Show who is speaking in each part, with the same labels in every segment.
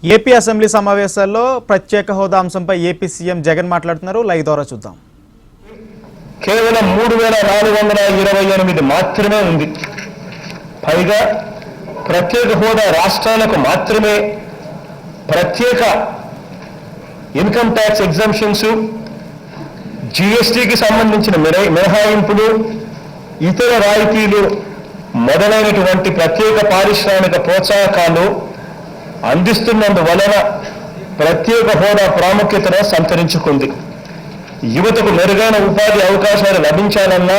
Speaker 1: AP assembly సమావేశాల్లో ప్రత్యేక హోదా అంశంపై ఏపీ సీఎం జగన్ మాట్లాడుతున్నారు. లైవ్ ద్వారా చూద్దాం.
Speaker 2: కేవలం 3428 మాత్రమే ఉంది. పైగా ప్రత్యేక హోదా రాష్ట్రాలకు మాత్రమే ప్రత్యేక ఇన్కమ్ ట్యాక్స్ ఎగ్జంప్షన్స్, జీఎస్టీకి సంబంధించిన మినహాయింపులు, ఇతర రాయితీలు మొదలైనటువంటి ప్రత్యేక పారిశ్రామిక ప్రోత్సాహకాలు అందిస్తున్నందువలన ప్రత్యేక హోదా ప్రాముఖ్యతను సంతరించుకుంది. యువతకు మెరుగైన ఉపాధి అవకాశాలు లభించాలన్నా,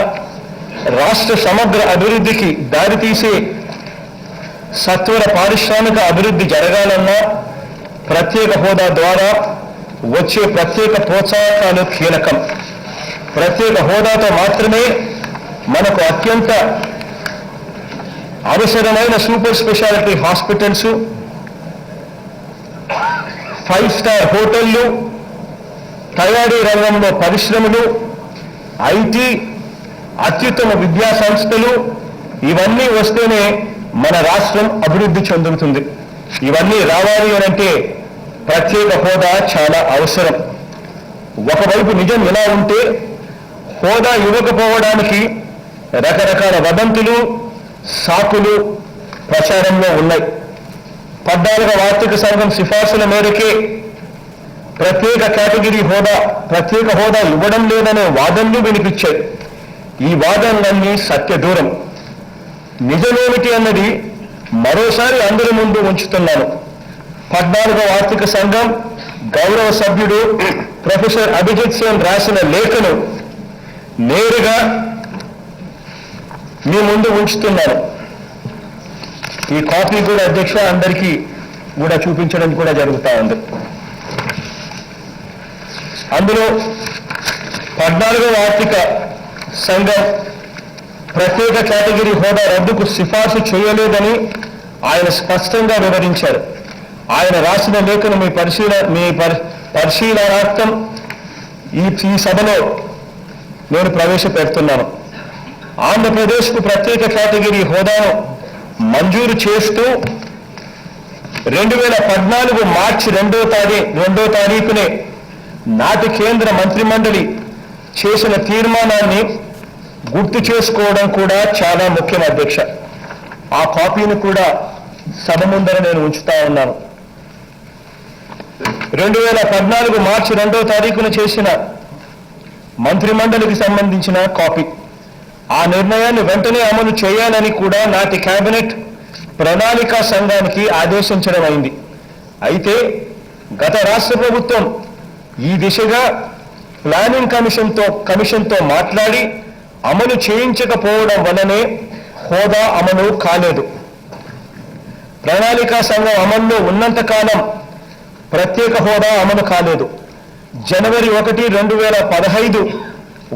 Speaker 2: రాష్ట్ర సమగ్ర అభివృద్ధికి దారితీసే సత్వర పారిశ్రామిక అభివృద్ధి జరగాలన్నా ప్రత్యేక హోదా ద్వారా వచ్చే ప్రత్యేక ప్రోత్సాహకాలు కీలకం. ప్రత్యేక హోదాతో మాత్రమే మనకు అత్యంత అవసరమైన సూపర్ స్పెషాలిటీ హాస్పిటల్స్, 5 స్టార్ హోటళ్లు, తయారీ రంగంలో పరిశ్రమలు, ఐటీ, అత్యుత్తమ విద్యా సంస్థలు ఇవన్నీ వస్తేనే మన రాష్ట్రం అభివృద్ధి చెందుతుంది. ఇవన్నీ రావాలి అనంటే ప్రత్యేక హోదా చాలా అవసరం. ఒకవైపు నిజం ఇలా ఉంటే హోదా ఇవ్వకపోవడానికి రకరకాల వదంతులు, సాకులు ప్రచారంలో ఉన్నాయి. 14వ ఆర్థిక సంఘం సిఫార్సుల మేరకే ప్రత్యేక హోదా ఇవ్వడం లేదనే వాదనలు వినిపించాయి. ఈ వాదనలన్నీ సత్యదూరం. నిజమేమిటి అన్నది మరోసారి అందరి ముందు ఉంచుతున్నాను. 14వ ఆర్థిక సంఘం గౌరవ సభ్యుడు ప్రొఫెసర్ అభిజిత్ సేన్ రాసిన లేఖను నేరుగా మీ ముందు ఉంచుతున్నాను. ఈ కాపీ కూడా అధ్యక్ష అందరికీ కూడా చూపించడం కూడా జరుగుతూ ఉంది. అందులో 14వ ఆర్థిక సంఘం ప్రత్యేక కేటగిరీ హోదా రద్దుకు సిఫార్సు చేయలేదని ఆయన స్పష్టంగా వివరించారు. ఆయన రాసిన లేఖను మీ పరిశీలనార్థం ఈ సభలో నేను ప్రవేశపెడుతున్నాను. ఆంధ్రప్రదేశ్కు ప్రత్యేక కేటగిరీ హోదాను మంజూరు చేస్తూ 2014 మార్చి 2వ తారీఖునే నాటి కేంద్ర మంత్రిమండలి చేసిన తీర్మానాన్ని గుర్తు చేసుకోవడం కూడా చాలా ముఖ్యం అధ్యక్ష. ఆ కాపీని కూడా సభ ముందర నేను ఉంచుతా ఉన్నాను. 2014 మార్చి 2వ తారీఖున చేసిన మంత్రిమండలికి సంబంధించిన కాపీ. ఆ నిర్ణయాన్ని వెంటనే అమలు చేయాలని కూడా నాటి కేబినెట్ ప్రణాళికా సంఘానికి ఆదేశించడం అయింది. అయితే గత రాష్ట్ర ప్రభుత్వం ఈ దిశగా ప్లానింగ్ కమిషన్తో మాట్లాడి అమలు చేయించకపోవడం వల్లనే హోదా అమలు కాలేదు. ప్రణాళికా సంఘం అమల్లో ఉన్నంతకాలం ప్రత్యేక హోదా అమలు కాలేదు. జనవరి 1, 2015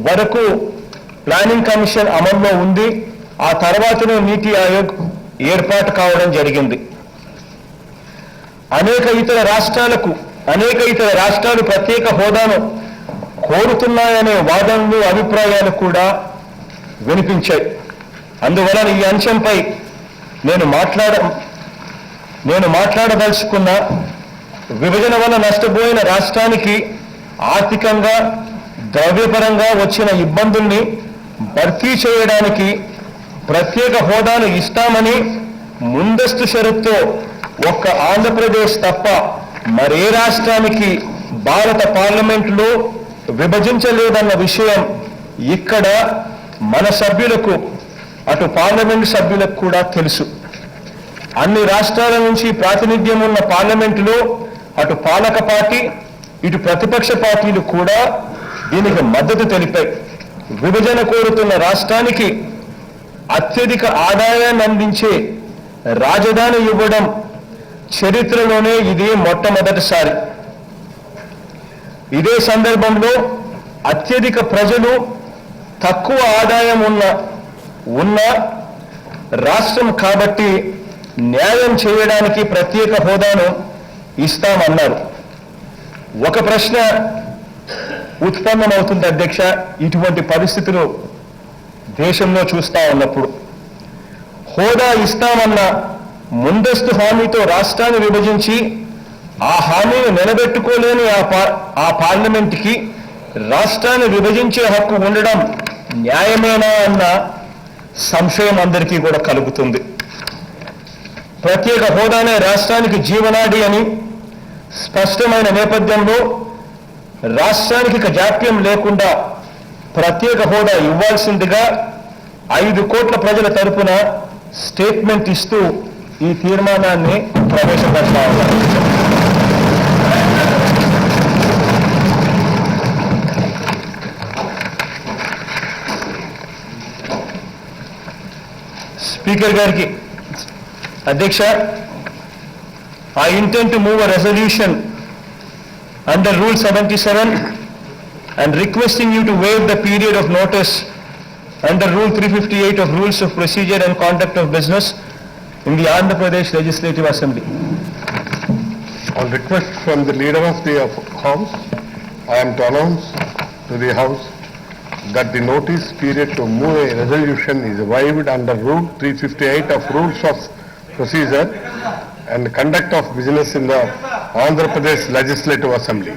Speaker 2: వరకు ప్లానింగ్ కమిషన్ అమల్లో ఉంది. ఆ తర్వాతనే నీతి ఆయోగ్ ఏర్పాటు కావడం జరిగింది. అనేక ఇతర రాష్ట్రాలు ప్రత్యేక హోదాను కోరుతున్నాయనే వాదనలు, అభిప్రాయాలు కూడా వినిపించాయి. అందువలన ఈ అంశంపై నేను మాట్లాడదలుచుకున్న విభజన వల్ల నష్టపోయిన రాష్ట్రానికి ఆర్థికంగా, ద్రవ్యపరంగా వచ్చిన ఇబ్బందుల్ని భర్తీ చేయడానికి ప్రత్యేక హోదాను ఇస్తామని ముందస్తు షరతుతో ఒక్క ఆంధ్రప్రదేశ్ తప్ప మరే రాష్ట్రానికి భారత పార్లమెంటులో విభజించలేదన్న విషయం ఇక్కడ మన సభ్యులకు, అటు పార్లమెంటు సభ్యులకు కూడా తెలుసు. అన్ని రాష్ట్రాల నుంచి ప్రాతినిధ్యం ఉన్న పార్లమెంటులో అటు పాలక పార్టీ, ఇటు ప్రతిపక్ష పార్టీలు కూడా దీనికి మద్దతు తెలిపాయి. విభజన కోరుతున్న రాష్ట్రానికి అత్యధిక ఆదాయాన్ని అందించే రాజధాని ఇవ్వడం చరిత్రలోనే ఇది మొట్టమొదటిసారి. ఇదే సందర్భంలో అత్యధిక ప్రజలు తక్కువ ఆదాయం ఉన్న రాష్ట్రం కాబట్టి న్యాయం చేయడానికి ప్రత్యేక హోదాను ఇస్తామన్నారు. ఒక ప్రశ్న ఉత్పన్నమవుతుంది అధ్యక్ష, ఇటువంటి పరిస్థితులు దేశంలో చూస్తా ఉన్నప్పుడు. హోదా ఇస్తామన్న ముందస్తు హామీతో రాష్ట్రాన్ని విభజించి ఆ హామీని నిలబెట్టుకోలేని ఆ పార్లమెంట్కి రాష్ట్రాన్ని విభజించే హక్కు ఉండడం న్యాయమేనా అన్న సంశయం అందరికీ కూడా కలుగుతుంది. ప్రత్యేక హోదానే రాష్ట్రానికి జీవనాడి అని స్పష్టమైన నేపథ్యంలో రాష్ట్రానికి ఇక జాప్యం లేకుండా ప్రత్యేక హోదా ఇవ్వాల్సిందిగా 5 కోట్ల ప్రజల తరపున స్టేట్మెంట్ ఇస్తూ ఈ తీర్మానాన్ని ప్రవేశపెడతా ఉన్నారు. స్పీకర్ గారికి అధ్యక్ష, I intend to move a resolution under Rule 77 and requesting you to waive the period of notice under Rule 358 of Rules of Procedure and Conduct of Business in the Andhra Pradesh Legislative Assembly.
Speaker 3: On request from the Leader of the House, I am to announce to the House that the notice period to move a resolution is waived under Rule 358 of Rules of Procedure and Conduct of Business in the Andhra Pradesh Legislative Assembly.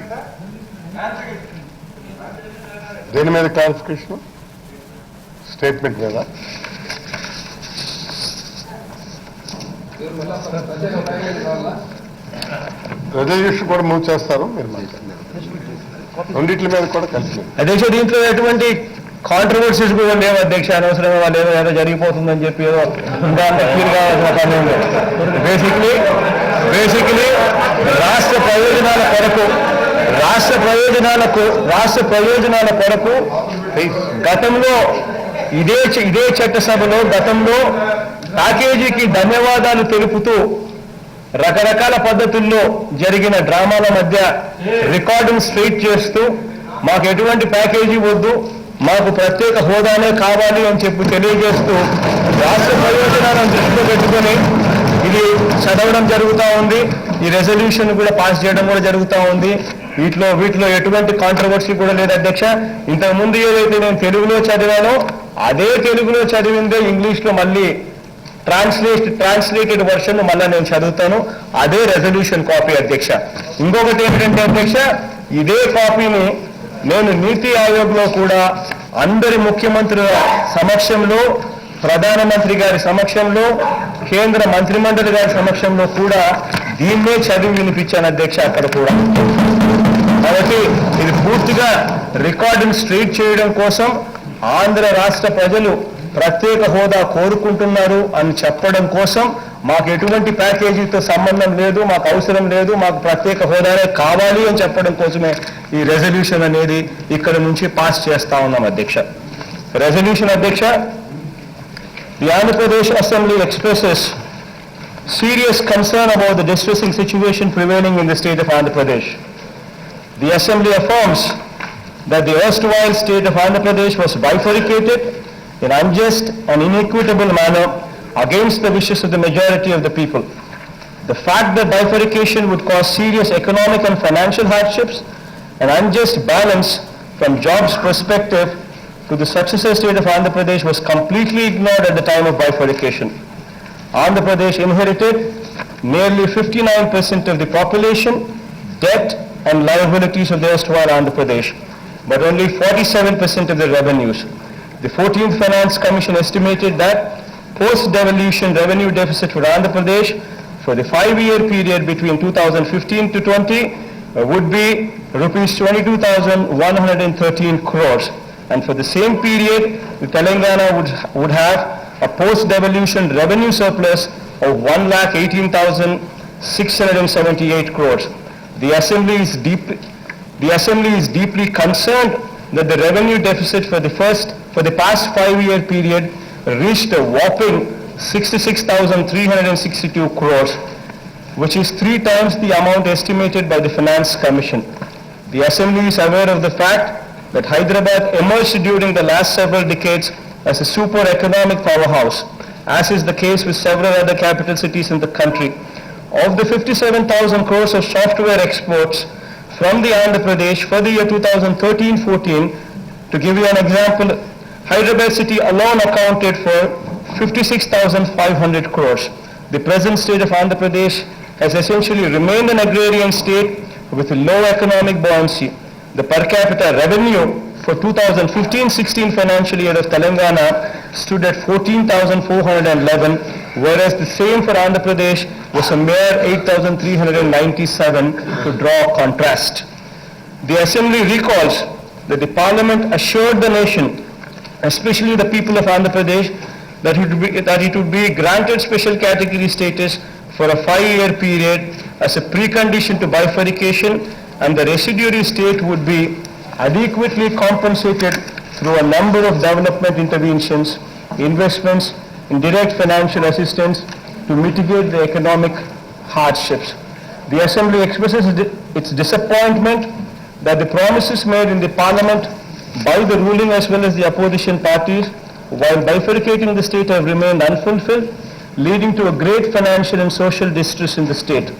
Speaker 3: దేని me the clarification? Statement మీద. Resolution కూడా move చేస్తారు మీరు రెండిట్ల మీద కూడా కలిసి.
Speaker 2: అధ్యక్ష, దీంట్లో ఎటువంటి కాంట్రవర్సీస్ కూడా లేవు అధ్యక్ష. అనవసరంగా వాళ్ళు ఏదో జరిగిపోతుందని చెప్పి ఏదో ఫీల్ కావాల్సిన పని ఉంది. బేసిక్లీ రాష్ట్ర ప్రయోజనాల కొరకు గతంలో ఇదే చట్టసభలో గతంలో ప్యాకేజీకి ధన్యవాదాలు తెలుపుతూ రకరకాల పద్ధతుల్లో జరిగిన డ్రామాల మధ్య రికార్డును స్ట్రైట్ చేస్తూ మాకు ఎటువంటి ప్యాకేజీ వద్దు, మాకు ప్రత్యేక హోదానే కావాలి అని చెప్పి తెలియజేస్తూ రాష్ట్ర ప్రయోజనాలను దృష్టిలో పెట్టుకొని ఇది చదవడం జరుగుతూ ఉంది. ఈ రెజల్యూషన్ కూడా పాస్ చేయడం కూడా జరుగుతూ ఉంది. వీటిలో ఎటువంటి కాంట్రవర్సీ కూడా లేదు అధ్యక్ష. ఇంతకుముందు ఏదైతే నేను తెలుగులో చదివానో అదే తెలుగులో చదివిందే ఇంగ్లీష్లో మళ్ళీ ట్రాన్స్లేటెడ్ వర్షన్ మళ్ళీ నేను చదువుతాను. అదే రెజల్యూషన్ కాపీ అధ్యక్ష. ఇంకొకటి ఏంటంటే అధ్యక్ష, ఇదే కాపీని నేను నీతి ఆయోగ్లో కూడా అందరి ముఖ్యమంత్రుల సమక్షంలో, ప్రధానమంత్రి గారి సమక్షంలో, కేంద్ర మంత్రిమండలి గారి సమక్షంలో కూడా దీన్నే చదివి వినిపించాను అధ్యక్ష అక్కడ కూడా. కాబట్టి ఇది పూర్తిగా రికార్డును స్ట్రైట్ చేయడం కోసం ఆంధ్ర రాష్ట్ర ప్రజలు ప్రత్యేక హోదా కోరుకుంటున్నారు అని చెప్పడం కోసం, మాకు ఎటువంటి ప్యాకేజీతో సంబంధం లేదు, మాకు అవసరం లేదు, మాకు ప్రత్యేక హోదానే కావాలి అని చెప్పడం కోసమే ఈ రెజల్యూషన్ అనేది ఇక్కడ నుంచి పాస్ చేస్తా ఉన్నాం అధ్యక్ష. రెజల్యూషన్ అధ్యక్ష, the Andhra Pradesh Assembly expresses serious concern about the distressing situation prevailing in the state of Andhra Pradesh. The Assembly affirms that the erstwhile state of Andhra Pradesh was bifurcated in unjust and inequitable manner against the wishes of the majority of the people. The fact that bifurcation would cause serious economic and financial hardships and unjust balance from jobs perspective to the successor state of Andhra Pradesh was completely ignored at the time of bifurcation. Andhra Pradesh inherited nearly 59% of the population, debt and liabilities of the erstwhile Andhra Pradesh, but only 47% of the revenues. The 14th Finance Commission estimated that post-devolution revenue deficit for Andhra Pradesh for the 5-year period between 2015 to 20 would be rupees 22,113 crores. And for the same period, the Telangana would have a post-devolution revenue surplus of 1,18,678 crores. The Assembly is deeply concerned that the revenue deficit for the past 5-year period reached a whopping 66,362 crores, which is 3 times the amount estimated by the Finance Commission. The Assembly is aware of the fact that Hyderabad emerged during the last several decades as a super economic powerhouse, as is the case with several other capital cities in the country. Of the 57,000 crores of software exports from the Andhra Pradesh for the year 2013-14, to give you an example, Hyderabad city alone accounted for 56,500 crores. The present state of Andhra Pradesh has essentially remained an agrarian state with low economic buoyancy. The per capita revenue for 2015-16 financial year of Telangana stood at 14,411, whereas the same for Andhra Pradesh was a mere 8,397, to draw a contrast. The Assembly recalls that the Parliament assured the nation, especially the people of Andhra Pradesh, that it would be granted special category status for a 5-year period as a precondition to bifurcation, and the residuary state would be adequately compensated through a number of development interventions, investments, in direct financial assistance to mitigate the economic hardships. The Assembly expresses its disappointment that the promises made in the Parliament by the ruling as well as the opposition parties while bifurcating the state have remained unfulfilled, leading to a great financial and social distress in the state.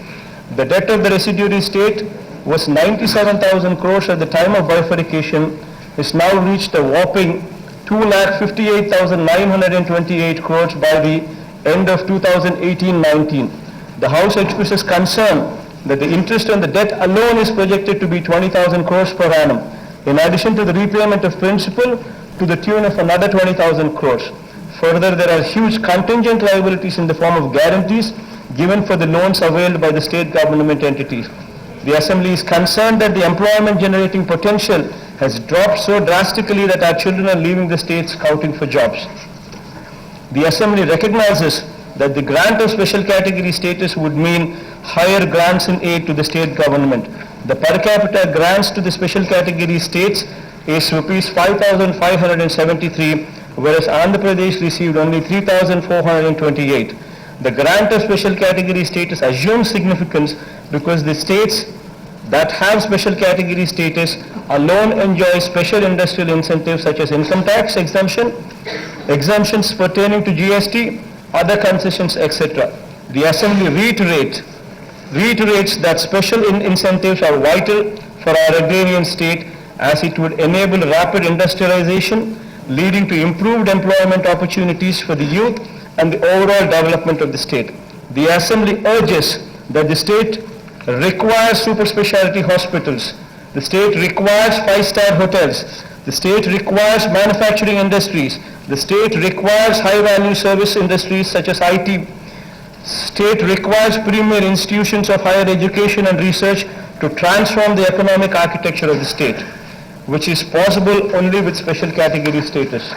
Speaker 2: The debt of the residuary state was 97,000 crores at the time of bifurcation, is now reached a whopping 2,58,928 crores by the end of 2018-19. The House expresses concern that the interest on the debt alone is projected to be 20,000 crores per annum, in addition to the repayment of principal to the tune of another 20,000 crores. Further, there are huge contingent liabilities in the form of guarantees given for the loans availed by the state government entities. The Assembly is concerned that the employment generating potential has dropped so drastically that our children are leaving the state scouting for jobs. The Assembly recognizes that the grant of special category status would mean higher grants in aid to the state government. The per capita grants to the special category states is rupees 5,573, whereas Andhra Pradesh received only 3,428. The grant of special category status assumes significance because the states that have special category status alone enjoy special industrial incentives such as income tax exemption, exemptions pertaining to GST, other concessions, etc. The Assembly reiterates that special incentives are vital for our agrarian state, as it would enable rapid industrialization, leading to improved employment opportunities for the youth and the overall development of the state. The Assembly urges that the state requires super specialty hospitals, the state requires 5-star hotels, the state requires manufacturing industries, the state requires high-value service industries such as IT, state requires premier institutions of higher education and research to transform the economic architecture of the state, which is possible only with special category status.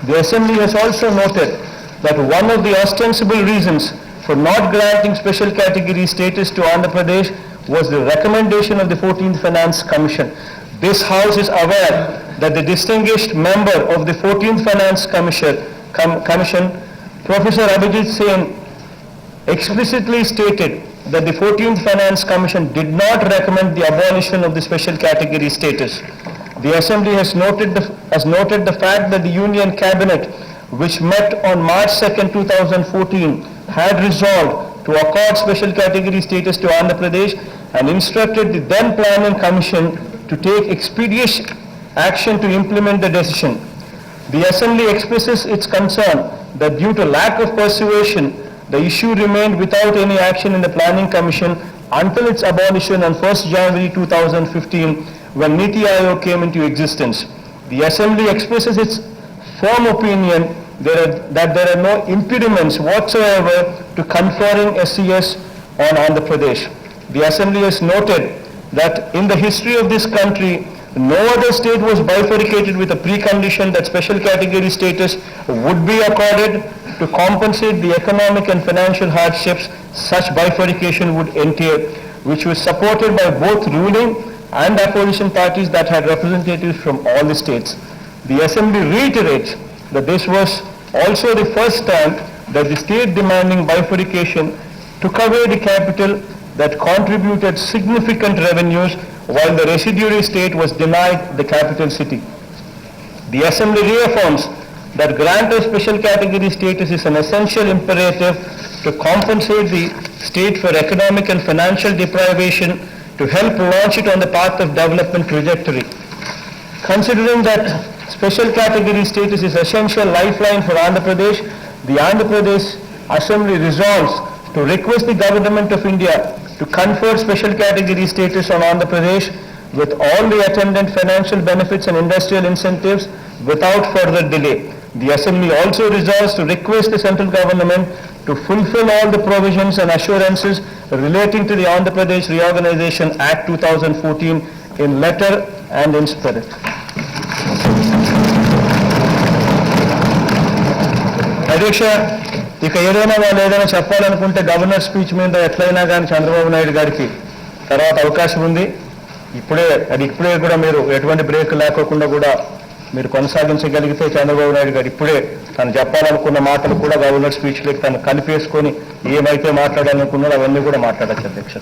Speaker 2: The Assembly has also noted that one of the ostensible reasons for not granting special category status to Andhra Pradesh was the recommendation of the 14th Finance Commission. This House is aware that the distinguished member of the 14th Finance Commission, Professor Abhijit Sen, explicitly stated that the 14th Finance Commission did not recommend the abolition of the special category status. The Assembly has noted the fact that the Union Cabinet, which met on March 2nd, 2014, had resolved to accord special category status to Andhra Pradesh and instructed the then Planning Commission to take expeditious action to implement the decision. The Assembly expresses its concern that due to lack of persuasion, the issue remained without any action in the Planning Commission until its abolition on 1st January 2015, when Niti Aayog came into existence. The Assembly expresses its firm opinion that there are no impediments whatsoever to conferring SCS on Andhra Pradesh. The Assembly has noted that in the history of this country, no other state was bifurcated with a precondition that special category status would be accorded to compensate the economic and financial hardships such bifurcation would entail, which was supported by both ruling and opposition parties that had representatives from all the states. The Assembly reiterates that this was also the first time that the state demanding bifurcation took away the capital that contributed significant revenues, while the residuary state was denied the capital city. The Assembly reaffirms that grant of special category status is an essential imperative to compensate the state for economic and financial deprivation to help launch it on the path of development trajectory. Considering that special category status is essential lifeline for Andhra Pradesh, the Andhra Pradesh Assembly resolves to request the Government of India to confer special category status on Andhra Pradesh with all the attendant financial benefits and industrial incentives without further delay. The Assembly also resolves to request the central government to fulfill all the provisions and assurances relating to the Andhra Pradesh Reorganization Act 2014 in letter and in spirit. అధ్యక్ష, ఇక ఏదైనా వాళ్ళు ఏదైనా చెప్పాలనుకుంటే governor speech మీద ఎట్లయినా కానీ చంద్రబాబు నాయుడు గారికి తర్వాత అవకాశం ఉంది. ఇప్పుడే కూడా మీరు ఎటువంటి బ్రేక్ లేకోకుండా కూడా మీరు కొనసాగించగలిగితే చంద్రబాబు నాయుడు గారు ఇప్పుడే తను చెప్పాలనుకున్న మాటలు కూడా గవర్నర్ స్పీచ్లోకి తను కలిపేసుకొని ఏమైతే మాట్లాడాలనుకున్నారో అవన్నీ కూడా మాట్లాడచ్చు అధ్యక్ష.